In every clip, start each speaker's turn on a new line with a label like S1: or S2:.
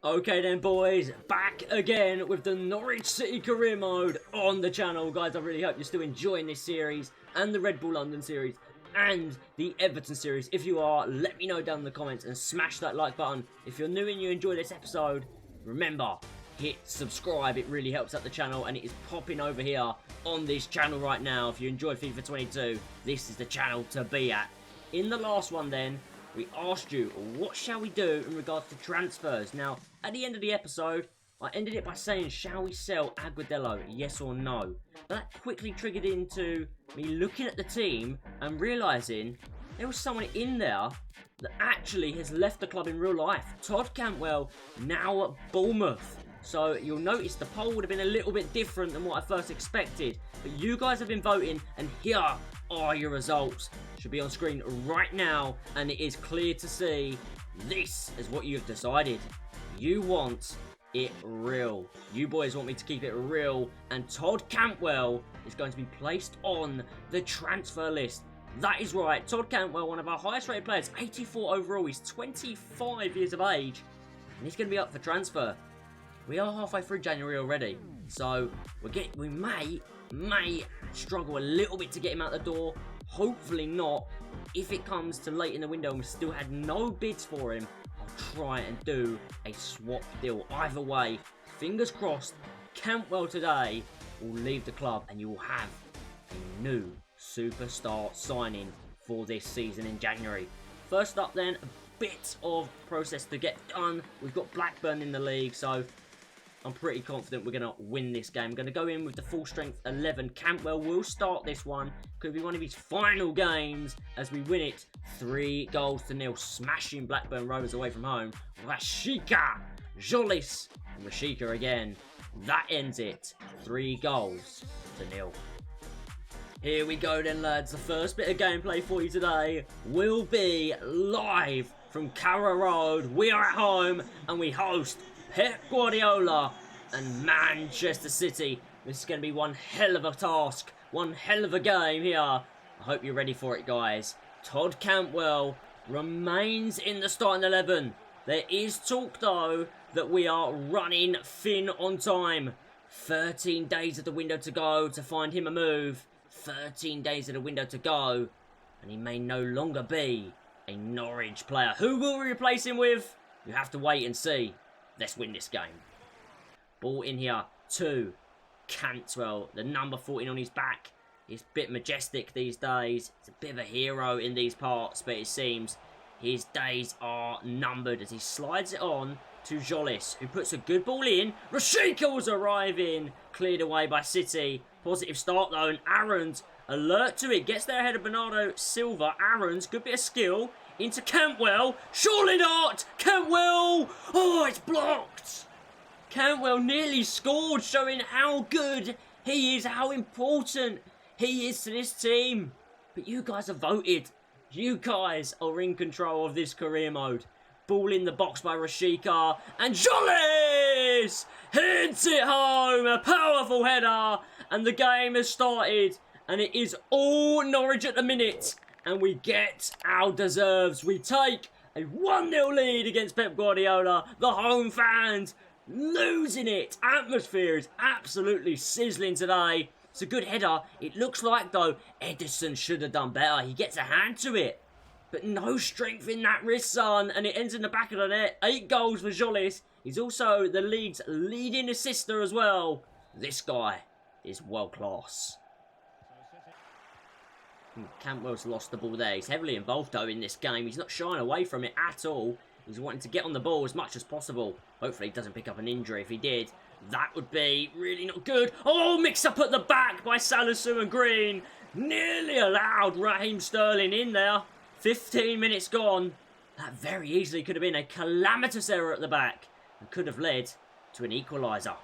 S1: Okay then boys, back again with the Norwich City career mode on the channel. Guys, I really hope you're still enjoying this series and the Red Bull London series and the Everton series. If you are, let me know down in the comments and smash that like button. If you're new and you enjoy this episode, remember, hit subscribe. It really helps out the channel and it is popping over here on this channel right now. If you enjoyed FIFA 22, this is the channel to be at. In the last one then, we asked you, what shall we do in regards to transfers? Now, at the end of the episode, I ended it by saying, shall we sell Agudelo, yes or no? That quickly triggered into me looking at the team and realising there was someone in there that actually has left the club in real life. Todd Campwell, now at Bournemouth. So you'll notice the poll would have been a little bit different than what I first expected. But you guys have been voting, and here are your results. Should be on screen right now, and it is clear to see this is what you've decided. You want it real. You boys want me to keep it real, and Todd Cantwell is going to be placed on the transfer list. That is right, Todd Cantwell, one of our highest rated players, 84 overall. He's 25 years of age, and he's going to be up for transfer. We are halfway through January already, so we may struggle a little bit to get him out the door. Hopefully not. If it comes to late in the window and we still had no bids for him, I'll try and do a swap deal. Either way, fingers crossed, Campwell today will leave the club and you will have a new superstar signing for this season in January. First up then, a bit of process to get done. We've got Blackburn in the league, so I'm pretty confident we're going to win this game. I'm going to go in with the full strength 11. Campwell will start this one. Could be one of his final games as we win it 3-0, smashing Blackburn Rovers away from home. Rashica, Jolis, and Rashica again. That ends it 3-0. Here we go then, lads. The first bit of gameplay for you today will be live from Carrow Road. We are at home and we host Pep Guardiola and Manchester City. This is going to be one hell of a task, one hell of a game here. I hope you're ready for it, guys. Todd Campwell remains in the starting 11. There is talk, though, that we are running thin on time. 13 days of the window to go to find him a move. 13 days of the window to go, and he may no longer be a Norwich player. Who will we replace him with? You have to wait and see. Let's win this game. Ball in here to Cantwell. The number 14 on his back. He's a bit majestic these days. He's a bit of a hero in these parts, but it seems his days are numbered as he slides it on to Jolis, who puts a good ball in. Rashica was arriving. Cleared away by City. Positive start though, and Aarons alert to it. Gets there ahead of Bernardo Silva. Aarons, good bit of skill. Into Campwell. Surely not! Campwell! Oh, it's blocked! Campwell nearly scored, showing how good he is, how important he is to this team. But you guys have voted. You guys are in control of this career mode. Ball in the box by Rashica. And Jolis hits it home. A powerful header. And the game has started. And it is all Norwich at the minute. And we get our deserves. We take a 1-0 lead against Pep Guardiola. The home fans losing it. Atmosphere is absolutely sizzling today. It's a good header. It looks like, though, Edison should have done better. He gets a hand to it. But no strength in that wrist, son. And it ends in the back of the net. 8 goals for Jolis. He's also the league's leading assister as well. This guy is world class. Campwell's lost the ball there. He's heavily involved, though, in this game. He's not shying away from it at all. He's wanting to get on the ball as much as possible. Hopefully he doesn't pick up an injury. If he did, that would be really not good. Oh, mix up at the back by Salisu and Green. Nearly allowed Raheem Sterling in there. 15 minutes gone. That very easily could have been a calamitous error at the back and could have led to an equaliser.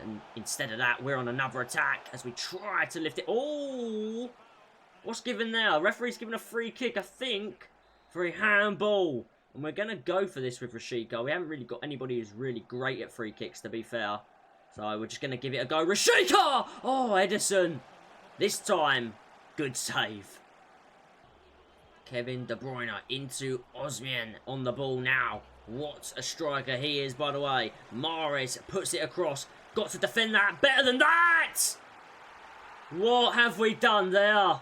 S1: And instead of that, we're on another attack as we try to lift it. Oh! What's given there? Referee's given a free kick, I think, for a handball. And we're going to go for this with Rashica. We haven't really got anybody who's really great at free kicks, to be fair. So we're just going to give it a go. Rashica! Oh, Edison. This time, good save. Kevin De Bruyne into Osman on the ball now. What a striker he is, by the way. Mahrez puts it across. Got to defend that better than that! What have we done there?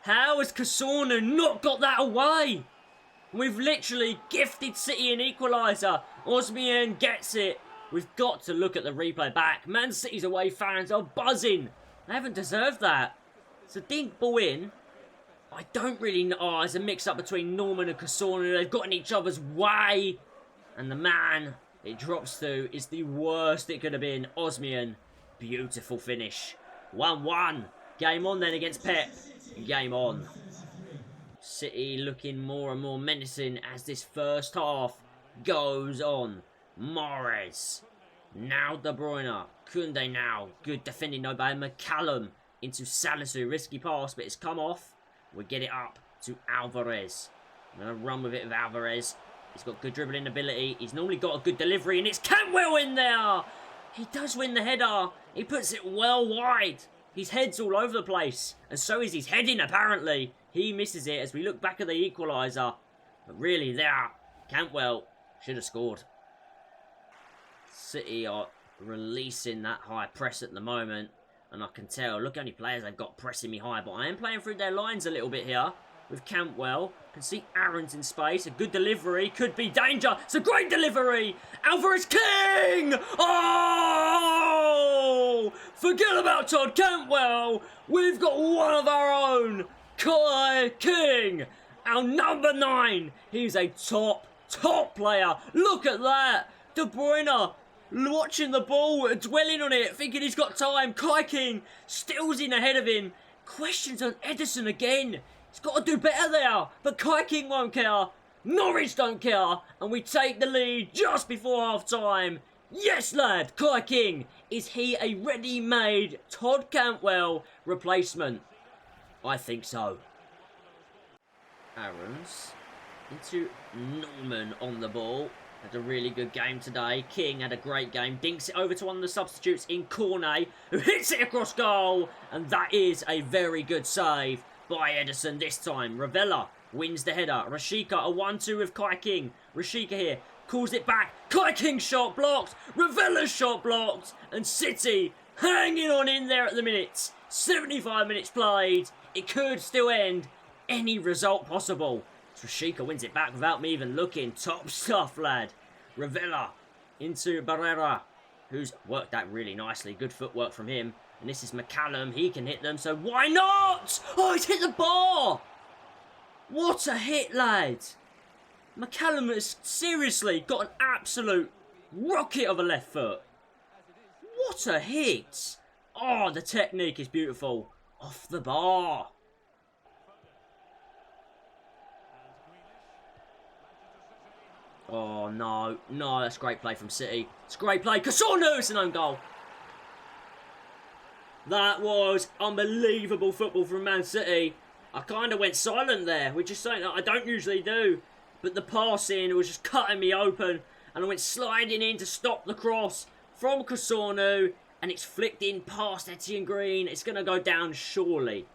S1: How has Kasunu not got that away? We've literally gifted City an equaliser. Osimhen gets it. We've got to look at the replay back. Man City's away fans are buzzing. They haven't deserved that. It's a dink ball in. I don't really know. Oh, there's a mix-up between Norman and Kasunu. They've got in each other's way. And the man it drops to is the worst it could have been. Osimhen. Beautiful finish. 1-1. Game on then against Pep. Game on. City looking more and more menacing as this first half goes on. Mahrez. Now De Bruyne. Koundé now. Good defending though by McCallum. Into Salisu. Risky pass, but it's come off. We get it up to Alvarez. I'm going to run with it with Alvarez. He's got good dribbling ability. He's normally got a good delivery, and it's Cantwell in there! He does win the header. He puts it well wide. His head's all over the place. And so is his heading, apparently. He misses it as we look back at the equaliser. But really, there, Cantwell should have scored. City are releasing that high press at the moment. And I can tell, look how many players they've got pressing me high. But I am playing through their lines a little bit here with Campwell. Can see Aaron's in space. A good delivery. Could be danger. It's a great delivery. Alvarez King! Oh! Forget about Todd Campwell. We've got one of our own. Kai King. Our number 9. He's a top player. Look at that. De Bruyne watching the ball, dwelling on it, thinking he's got time. Kai King stills in ahead of him. Questions on Ederson again. He's got to do better there. But Kai King won't care. Norwich don't care. And we take the lead just before half-time. Yes, lad. Kai King. Is he a ready-made Todd Campwell replacement? I think so. Aaron's into Norman on the ball. Had a really good game today. King had a great game. Dinks it over to one of the substitutes in Cornet, who hits it across goal. And that is a very good save by Ederson this time. Ravella wins the header. Rashika a 1-2 with Kai King. Rashika here calls it back. Kai King's shot blocked. Ravella's shot blocked. And City hanging on in there at the minute. 75 minutes played. It could still end any result possible. Rashika wins it back without me even looking. Top stuff, lad. Ravella into Barrera, who's worked that really nicely. Good footwork from him. And this is McCallum. He can hit them, so why not? Oh, he's hit the bar. What a hit, lad. McCallum has seriously got an absolute rocket of a left foot. What a hit. Oh, the technique is beautiful. Off the bar. Oh, no. No, that's great play from City. It's great play. Kasunu, it's an own goal. That was unbelievable football from Man City. I kind of went silent there, which is something that I don't usually do. But the passing was just cutting me open. And I went sliding in to stop the cross from Kasunu. And it's flicked in past Etienne Green. It's going to go down surely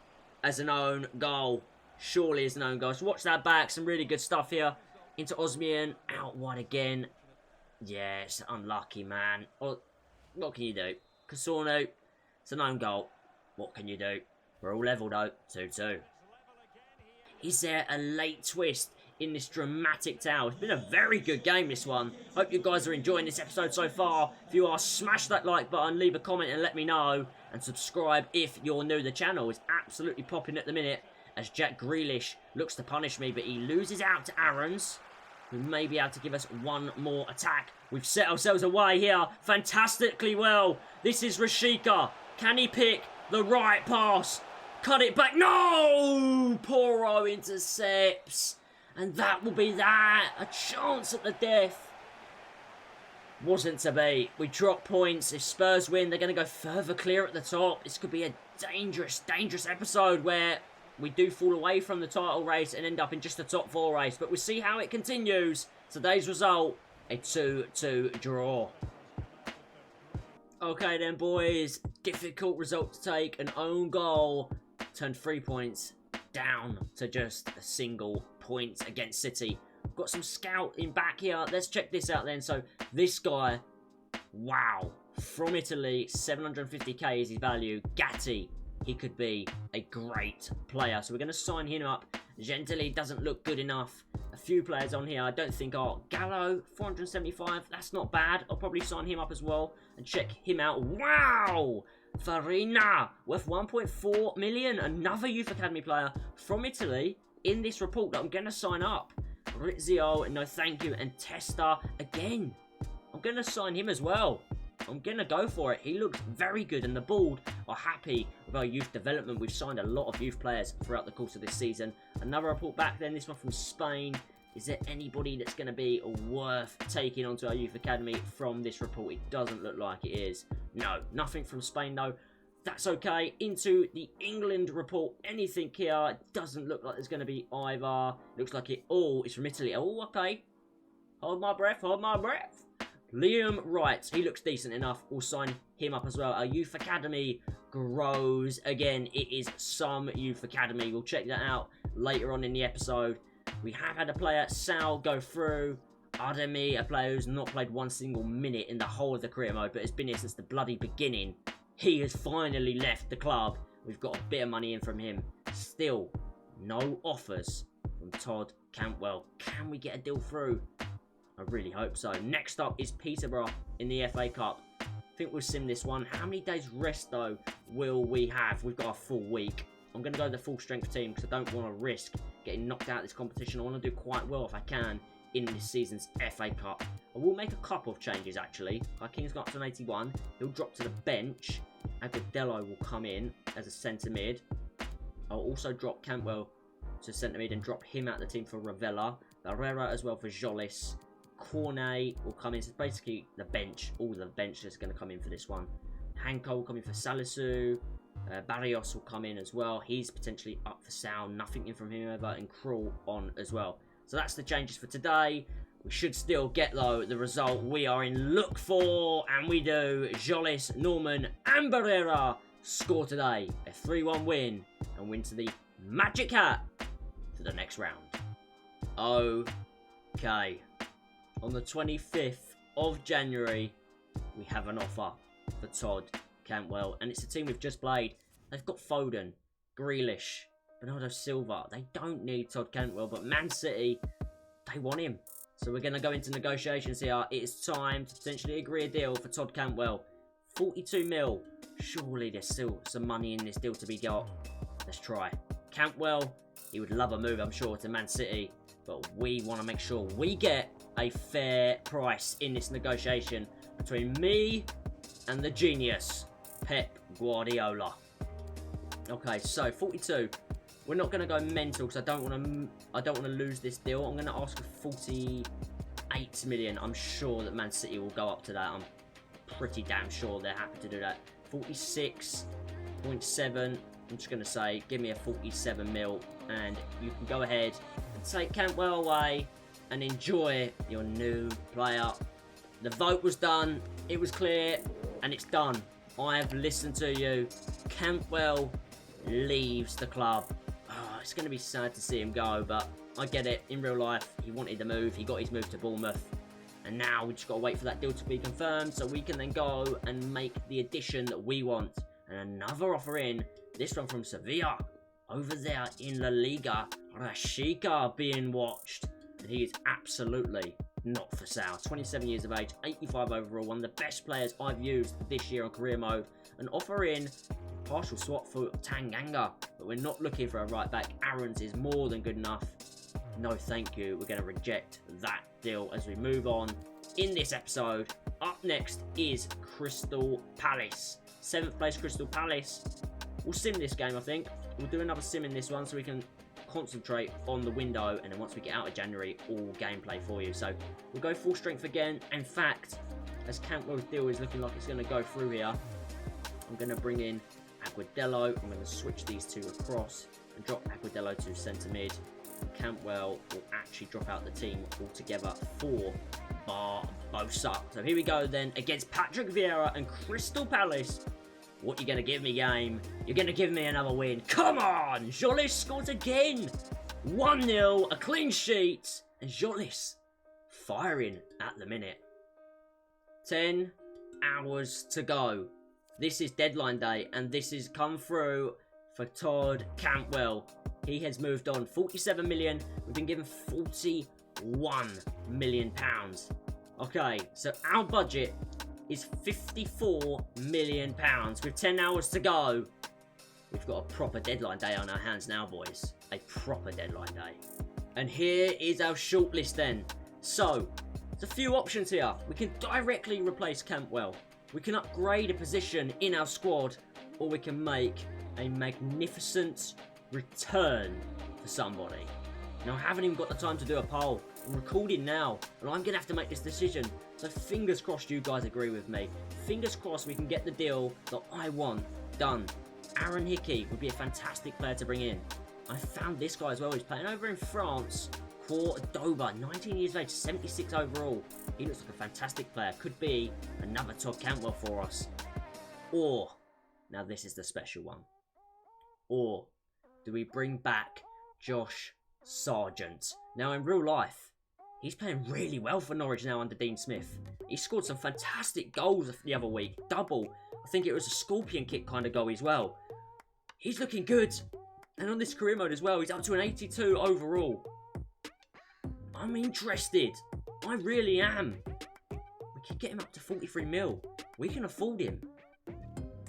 S1: as an own goal. Surely as an own goal. So watch that back. Some really good stuff here. Into Osimhen, out wide again. Yes, unlucky, man. Oh, what can you do? Kasunu, it's an own goal. What can you do? We're all level though, 2-2. Is there a late twist in this dramatic tale? It's been a very good game, this one. Hope you guys are enjoying this episode so far. If you are, smash that like button, leave a comment and let me know. And subscribe if you're new to the channel. It's absolutely popping at the minute as Jack Grealish looks to punish me, but he loses out to Aaron's, who may be able to give us one more attack. We've set ourselves away here fantastically well. This is Rashika. Can he pick the right pass? Cut it back. No! Poro intercepts. And that will be that. A chance at the death. Wasn't to be. We drop points. If Spurs win, they're going to go further clear at the top. This could be a dangerous, dangerous episode where we do fall away from the title race and end up in just the top 4 race. But we'll see how it continues. Today's result, a 2-2 draw. Okay then, boys. Difficult result to take. An own goal turned 3 points down to just a single point against City. got some scouting back here. Let's check this out then. So this guy, wow, from Italy, 750k is his value. Gatti, he could be a great player. So we're going to sign him up. Gentili doesn't look good enough. A few players on here I don't think are. Gallo, 475. That's not bad. I'll probably sign him up as well and check him out. Wow! Farina, worth 1.4 million. Another Youth Academy player from Italy in this report that I'm going to sign up. Rizio, no thank you. And Testa, again. I'm going to sign him as well. I'm going to go for it. He looks very good, and the board are happy with our youth development. We've signed a lot of youth players throughout the course of this season. Another report back then, this one from Spain. Is there anybody that's going to be worth taking onto our youth academy from this report? It doesn't look like it is. No, nothing from Spain though. That's okay. Into the England report. Anything here? It doesn't look like there's going to be either. Looks like it all is from Italy. Oh, okay. Hold my breath, hold my breath. Liam Wright, he looks decent enough. We'll sign him up as well. Our youth academy grows again. It is some youth academy. We'll check that out later on in the episode. We have had a player, Sal, go through. Ademi, a player who's not played one single minute in the whole of the career mode, but has been here since the bloody beginning. He has finally left the club. We've got a bit of money in from him. Still, no offers from Todd Campwell. Can we get a deal through? I really hope so. Next up is Peterborough in the FA Cup. I think we'll sim this one. How many days rest, though, will we have? We've got a full week. I'm going to go the full strength team because I don't want to risk getting knocked out of this competition. I want to do quite well if I can in this season's FA Cup. I will make a couple of changes, actually. Our King's got up to an 81. He'll drop to the bench. Agudelo will come in as a centre mid. I'll also drop Campwell to centre mid and drop him out of the team for Ravella. Barrera as well for Jolis. Cornet will come in. So basically the bench, all the bench is going to come in for this one. Hanko will come in for Salisu. Barrios will come in as well. He's potentially up for sale. Nothing in from him ever. And Krul on as well. So that's the changes for today. We should still get, though, the result we are in look for. And we do. Jolis, Norman and Barrera score today. A 3-1 win. And win to the Magic Hat for the next round. Okay. On the 25th of January, we have an offer for Todd Cantwell. And it's a team we've just played. They've got Foden, Grealish, Bernardo Silva. They don't need Todd Cantwell, but Man City, they want him. So we're going to go into negotiations here. It is time to potentially agree a deal for Todd Cantwell. 42 mil. Surely there's still some money in this deal to be got. Let's try. Cantwell, he would love a move, I'm sure, to Man City. But we want to make sure we get a fair price in this negotiation between me and the genius, Pep Guardiola. Okay, so 42. We're not going to go mental because I don't want to lose this deal. I'm going to ask for 48 million. I'm sure that Man City will go up to that. I'm pretty damn sure they're happy to do that. 46.7. I'm just going to say, give me a 47 mil, and you can go ahead and take Cantwell away and enjoy your new player. The vote was done, it was clear, and it's done. I have listened to you. Cantwell leaves the club. Oh, it's going to be sad to see him go, but I get it. In real life, he wanted the move. He got his move to Bournemouth. And now we just got to wait for that deal to be confirmed so we can then go and make the addition that we want. And another offer in. This one from Sevilla. Over there in La Liga. Rashica being watched. And he is absolutely not for sale. 27 years of age. 85 overall. One of the best players I've used this year on career mode. An offer in. Partial swap for Tanganga. But we're not looking for a right back. Aaron's is more than good enough. No thank you. We're going to reject that deal as we move on in this episode. Up next is Crystal Palace. 7th place Crystal Palace. We'll sim this game, I think. We'll do another sim in this one so we can concentrate on the window. And then once we get out of January, all gameplay for you. So we'll go full strength again. In fact, as Cantwell's deal is looking like it's going to go through here, I'm going to bring in Agudelo. I'm going to switch these two across and drop Agudelo to centre mid. And Campwell will actually drop out the team altogether for Barbosa. So here we go then against Patrick Vieira and Crystal Palace. What you going to give me, game? You're going to give me another win. Come on! Jolis scores again! 1-0, a clean sheet. And Jolis firing at the minute. 10 hours to go. This is deadline day, and this has come through for Todd Campwell. He has moved on. 47 million. We've been given 41 million pounds. Okay, so our budget is 54 million pounds. With 10 hours to go, we've got a proper deadline day on our hands now, boys. A proper deadline day. And here is our shortlist then. So, there's a few options here. We can directly replace Campwell. We can upgrade a position in our squad, or we can make a magnificent return for somebody. Now, I haven't even got the time to do a poll. I'm recording now, and I'm going to have to make this decision. So, fingers crossed you guys agree with me. Fingers crossed we can get the deal that I want done. Aaron Hickey would be a fantastic player to bring in. I found this guy as well. He's playing over in France. Cordoba, 19 years of age, 76 overall. He looks like a fantastic player. Could be another Todd Cantwell for us. Or, now this is the special one. Or, do we bring back Josh Sargent? Now, in real life, he's playing really well for Norwich now under Dean Smith. He scored some fantastic goals the other week. Double. I think it was a scorpion kick kind of goal as well. He's looking good. And on this career mode as well, he's up to an 82 overall. I'm interested. I really am. We could get him up to 43 mil. We can afford him.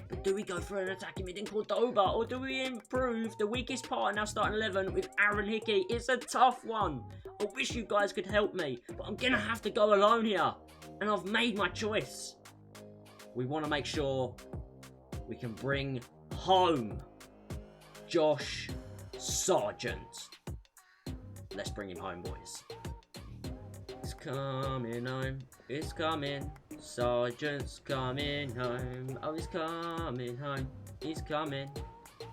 S1: But do we go for an attacking mid in Cordoba, or do we improve the weakest part in our starting 11 with Aaron Hickey? It's a tough one. I wish you guys could help me, but I'm going to have to go alone here. And I've made my choice. We want to make sure we can bring home Josh Sargent. Let's bring him home, boys. It's coming home. It's coming. Sargent's coming home. Oh, he's coming home. He's coming.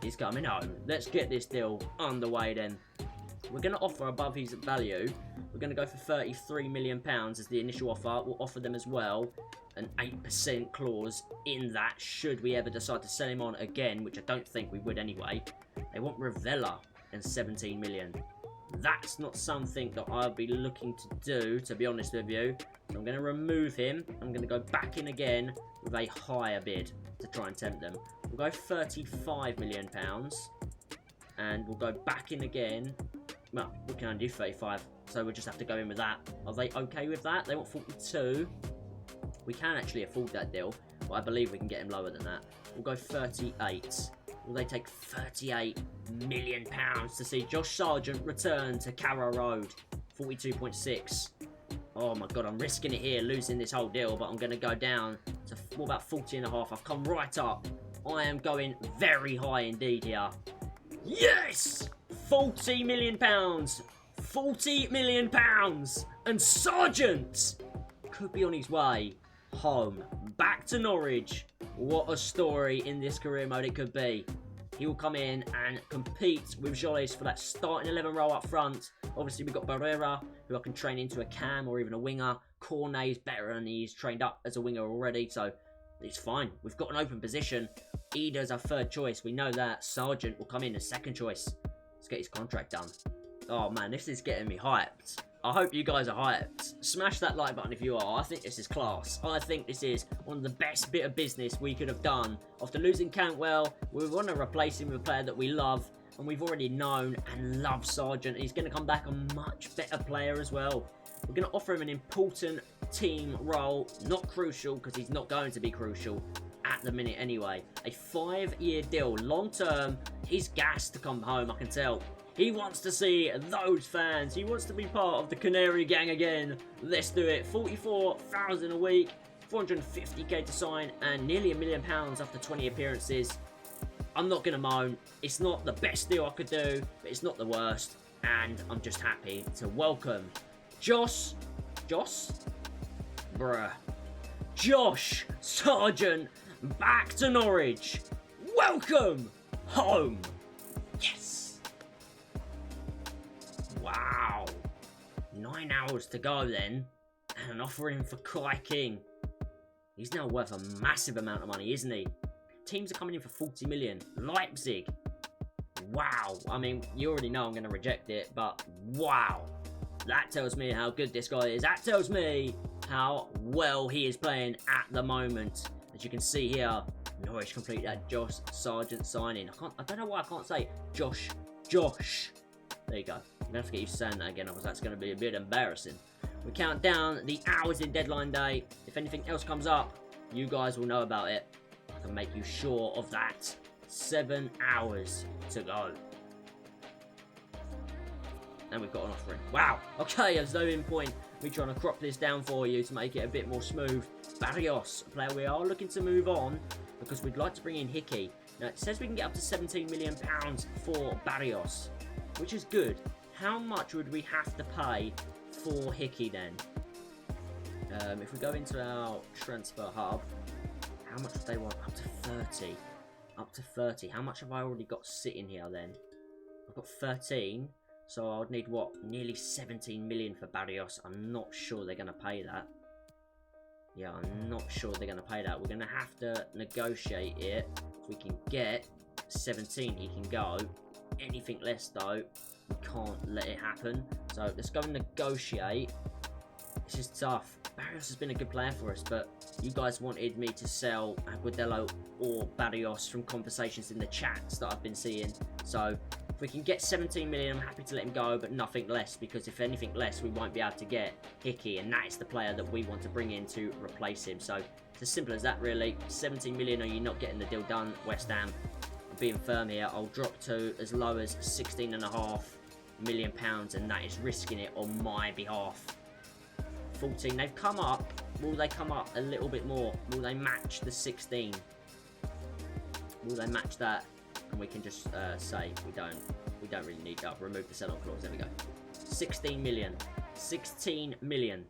S1: He's coming home. Let's get this deal underway then. We're going to offer above his value. We're going to go for £33 million as the initial offer. We'll offer them as well an 8% clause in that should we ever decide to sell him on again, which I don't think we would anyway. They want Ravella and 17 million. That's not something that I'll be looking to do, to be honest with you. So I'm going to remove him. I'm going to go back in again with a higher bid to try and tempt them. We'll go £35 million. And we'll go back in again. Well, we can only do 35, so we'll just have to go in with that. Are they okay with that? They want 42. We can actually afford that deal, but I believe we can get him lower than that. We'll go 38. Will they take £38 million to see Josh Sargent return to Carrow Road? 42.6. Oh my god, I'm risking it here, losing this whole deal, but I'm going to go down to what about 40.5. I've come right up. I am going very high indeed here. Yes! £40 million. £40 million. And Sargent could be on his way home. Back to Norwich. What a story in this career mode it could be. He will come in and compete with Jolis for that starting 11 role up front. Obviously, we've got Barrera, who I can train into a cam or even a winger. Cornet's better, and he's trained up as a winger already, so it's fine. We've got an open position. Ida's our third choice. We know that. Sargent will come in as second choice. Let's get his contract done. Oh, man, this is getting me hyped. I hope you guys are hyped. Smash that like button if you are. I think this is class. I think this is one of the best bit of business we could have done. After losing Cantwell, we want to replace him with a player that we love, and we've already known and loved Sargent. He's going to come back a much better player as well. We're going to offer him an important team role. Not crucial, because he's not going to be crucial at the minute anyway. A 5-year deal. Long term, he's gassed to come home, I can tell. He wants to see those fans. He wants to be part of the Canary gang again. Let's do it. 44,000 a week, 450k to sign, and nearly £1 million after 20 appearances. I'm not going to moan. It's not the best deal I could do, but it's not the worst. And I'm just happy to welcome Josh Sargent back to Norwich. Welcome home. Yes. Wow. 9 hours to go then. And an offer in for Kai King. He's now worth a massive amount of money, isn't he? Teams are coming in for 40 million. Leipzig. Wow. I mean, you already know I'm going to reject it, but wow. That tells me how good this guy is. That tells me how well he is playing at the moment. As you can see here, Norwich complete that Josh Sargent signing. I don't know why I can't say Josh. There you go. I'm gonna have to get used to saying that again, otherwise that's gonna be a bit embarrassing. We count down the hours in deadline day. If anything else comes up, you guys will know about it. I can make you sure of that. 7 hours to go. And we've got an offering. Wow. Okay, there's no point me trying to crop this down for you to make it a bit more smooth. Barrios, a player we are looking to move on because we'd like to bring in Hickey. Now, it says we can get up to £17 million for Barrios, which is good. How much would we have to pay for Hickey then? If we go into our transfer hub, how much would they want? Up to 30. Up to 30. How much have I already got sitting here then? I've got 13. So I would need, what, nearly 17 million for Barrios. I'm not sure they're going to pay that. Yeah, I'm not sure they're going to pay that. We're going to have to negotiate it. If we can get 17, he can go. Anything less, though, we can't let it happen. So let's go and negotiate. It's just tough. Barrios has been a good player for us, but you guys wanted me to sell Aguadillo or Barrios from conversations in the chats that I've been seeing. So if we can get 17 million, I'm happy to let him go, but nothing less, because if anything less, we won't be able to get Hickey, and that is the player that we want to bring in to replace him. So it's as simple as that, really. 17 million, or you're not getting the deal done, West Ham. I'm being firm here. I'll drop to as low as £16.5 million, and that is risking it on my behalf. 14. They've come up. Will they come up a little bit more? Will they match the 16? Will they match that? And we can just say we don't really need that. Remove the sell-on clause. There we go. 16 million. 16 million.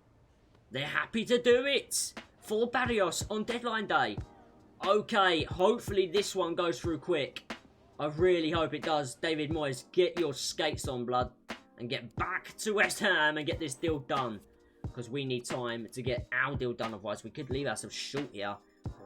S1: They're happy to do it for Barrios on deadline day. Okay, hopefully this one goes through quick. I really hope it does. David Moyes, get your skates on, blood, and get back to West Ham and get this deal done. Because we need time to get our deal done, otherwise we could leave ourselves short here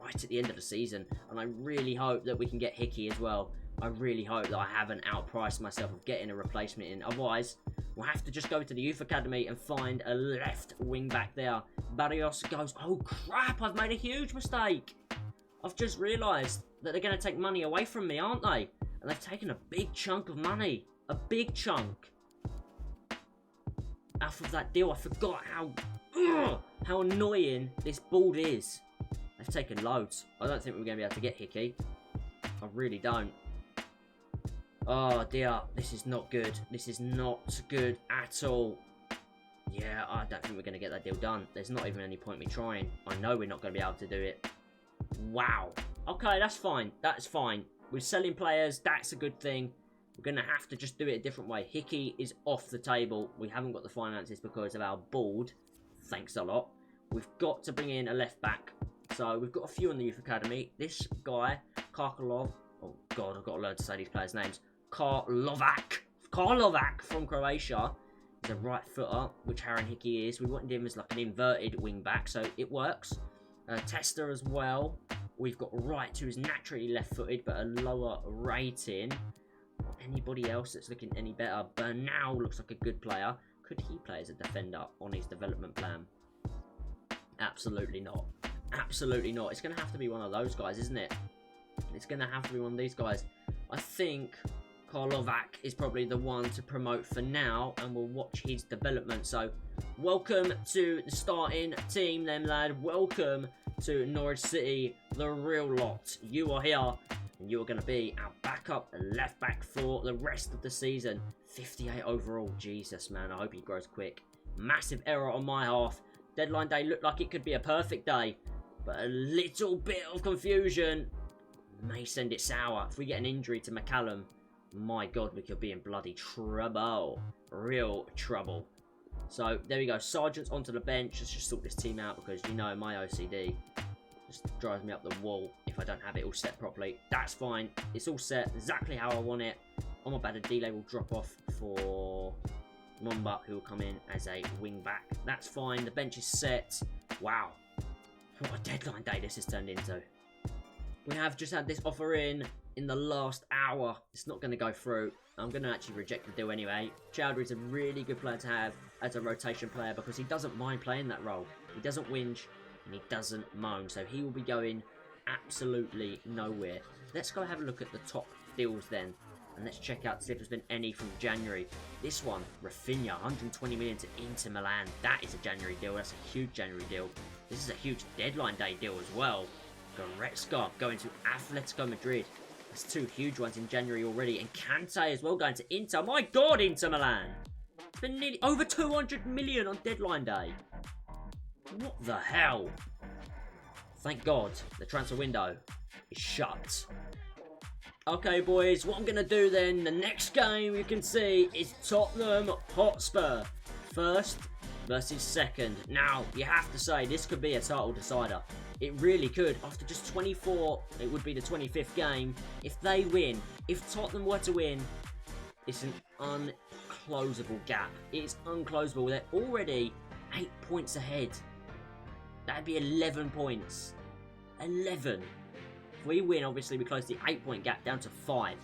S1: right at the end of the season. And I really hope that we can get Hickey as well. I really hope that I haven't outpriced myself of getting a replacement in. Otherwise, we'll have to just go to the youth academy and find a left wing back there. Barrios goes, oh crap, I've made a huge mistake. I've just realised that they're going to take money away from me, aren't they? And they've taken a big chunk of money. A big chunk. Out of that deal, I forgot how annoying this board is. They've taken loads. I don't think we're going to be able to get Hickey. I really don't. Oh dear, this is not good. This is not good at all. Yeah, I don't think we're going to get that deal done. There's not even any point me trying. I know we're not going to be able to do it. Wow. Okay, that's fine. That's fine. We're selling players. That's a good thing. We're going to have to just do it a different way. Hickey is off the table. We haven't got the finances because of our board. Thanks a lot. We've got to bring in a left back. So we've got a few in the youth academy. This guy, Karkolov. Oh God, I've got to learn to say these players' names. Karlovac from Croatia. He's a right footer, which Aaron Hickey is. We wanted him as like an inverted wing back, so it works. Tester as well. We've got Wright, who is naturally left-footed, but a lower rating. Anybody else that's looking any better? Bernal looks like a good player. Could he play as a defender on his development plan? Absolutely not. Absolutely not. It's going to have to be one of those guys, isn't it? It's going to have to be one of these guys. I think Karlovac is probably the one to promote for now, and we'll watch his development. So, welcome to the starting team then, lad. Welcome to Norwich City, the real lot. You are here, and you are going to be our backup left back for the rest of the season. 58 overall. Jesus, man. I hope he grows quick. Massive error on my half. Deadline day looked like it could be a perfect day, but a little bit of confusion may send it sour. If we get an injury to McCallum, my God, we could be in bloody trouble. Real trouble. So, there we go. Sargent's onto the bench. Let's just sort this team out because, you know, my OCD just drives me up the wall if I don't have it all set properly. That's fine. It's all set exactly how I want it. Oh my bad, a delay will drop off for Momba, who will come in as a wing back. That's fine. The bench is set. Wow. What a deadline day this has turned into. We have just had this offer in the last hour. It's not going to go through. I'm going to actually reject the deal anyway. Chowdhury is a really good player to have as a rotation player because he doesn't mind playing that role. He doesn't whinge and he doesn't moan. So he will be going absolutely nowhere. Let's go have a look at the top deals then. And let's check out to see if there's been any from January. This one, Rafinha, 120 million to Inter Milan. That is a January deal. That's a huge January deal. This is a huge deadline day deal as well. Goretzka going to Atletico Madrid. That's two huge ones in January already. And Kante as well going to Inter. My God, Inter Milan. It's been nearly over 200 million on deadline day. What the hell? Thank God the transfer window is shut. Okay, boys, what I'm going to do then, the next game you can see is Tottenham Hotspur. First versus second. Now, you have to say, this could be a title decider. It really could. After just 24, it would be the 25th game. If they win, if Tottenham were to win, it's an unclosable gap. It's unclosable. They're already 8 points ahead. That'd be 11 points. 11. If we win, obviously, we close the 8-point gap down to 5.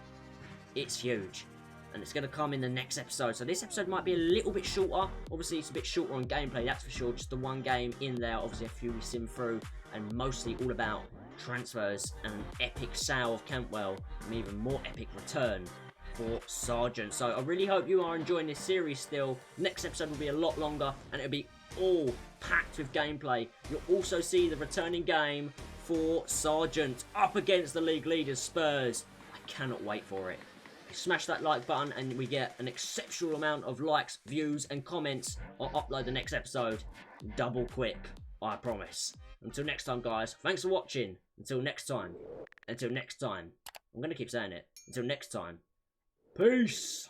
S1: It's huge. And it's going to come in the next episode. So this episode might be a little bit shorter. Obviously, it's a bit shorter on gameplay, that's for sure. Just the one game in there. Obviously, a few we sim through. And mostly all about transfers and an epic sale of Campwell. And even more epic return for Sargent. So I really hope you are enjoying this series still. Next episode will be a lot longer. And it'll be all packed with gameplay. You'll also see the returning game for Sargent up against the league leaders Spurs. I cannot wait for it. Smash that like button and we get an exceptional amount of likes, views and comments. I'll upload the next episode double quick, I promise. Until next time, guys, thanks for watching. Until next time. I'm going to keep saying it. Until next time. Peace.